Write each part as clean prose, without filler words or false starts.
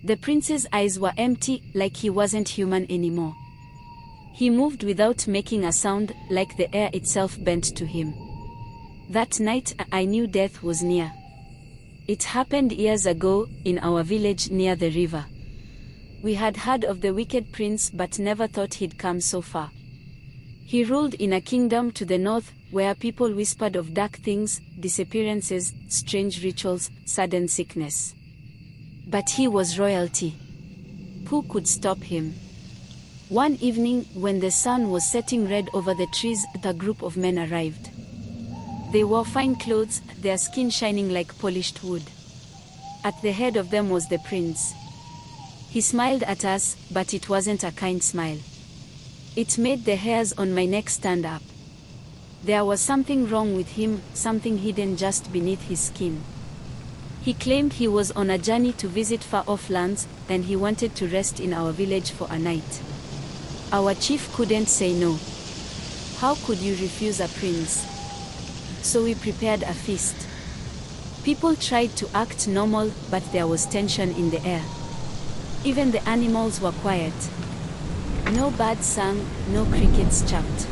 The prince's eyes were empty, like he wasn't human anymore. He moved without making a sound, like the air itself bent to him. That night, I knew death was near. It happened years ago, in our village near the river. We had heard of the wicked prince but never thought he'd come so far. He ruled in a kingdom to the north, where people whispered of dark things, disappearances, strange rituals, sudden sickness. But he was royalty. Who could stop him? One evening, when the sun was setting red over the trees, a group of men arrived. They wore fine clothes, their skin shining like polished wood. At the head of them was the prince. He smiled at us, but it wasn't a kind smile. It made the hairs on my neck stand up. There was something wrong with him, something hidden just beneath his skin. He claimed he was on a journey to visit far-off lands, and he wanted to rest in our village for a night. Our chief couldn't say no. How could you refuse a prince? So we prepared a feast. People tried to act normal, but there was tension in the air. Even the animals were quiet. No birds sang, no crickets chirped.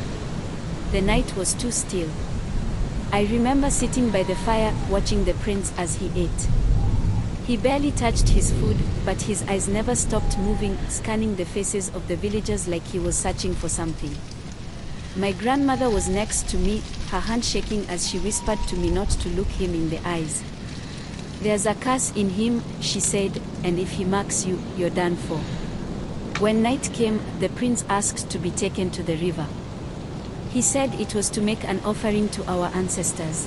The night was too still. I remember sitting by the fire, watching the prince as he ate. He barely touched his food, but his eyes never stopped moving, scanning the faces of the villagers like he was searching for something. My grandmother was next to me, her hand shaking as she whispered to me not to look him in the eyes. "There's a curse in him," she said, "and if he marks you, you're done for." When night came, the prince asked to be taken to the river. He said it was to make an offering to our ancestors.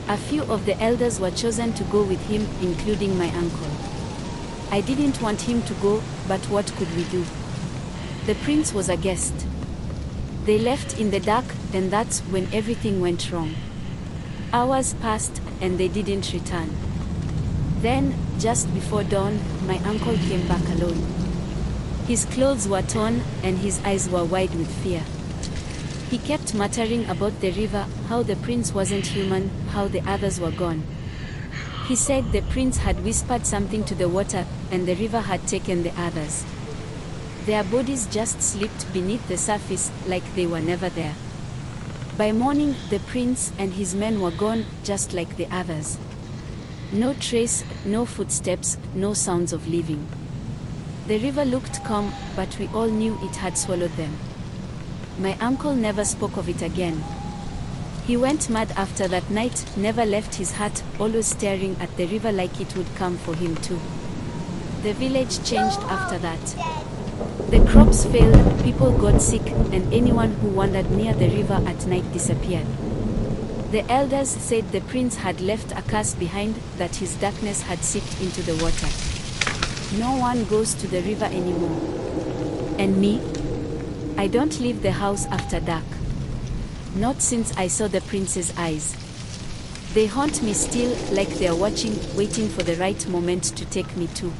A few of the elders were chosen to go with him, including my uncle. I didn't want him to go, but what could we do? The prince was a guest. They left in the dark, and that's when everything went wrong. Hours passed, and they didn't return. Then, just before dawn, my uncle came back alone. His clothes were torn, and his eyes were wide with fear. He kept muttering about the river, how the prince wasn't human, how the others were gone. He said the prince had whispered something to the water, and the river had taken the others. Their bodies just slipped beneath the surface, like they were never there. By morning, the prince and his men were gone, just like the others. No trace, no footsteps, no sounds of living. The river looked calm, but we all knew it had swallowed them. My uncle never spoke of it again. He went mad after that night, never left his hut, always staring at the river like it would come for him too. The village changed after that. The crops failed, people got sick, and anyone who wandered near the river at night disappeared. The elders said the prince had left a curse behind, that his darkness had seeped into the water. No one goes to the river anymore. And me? I don't leave the house after dark. Not since I saw the prince's eyes. They haunt me still, like they're watching, waiting for the right moment to take me too.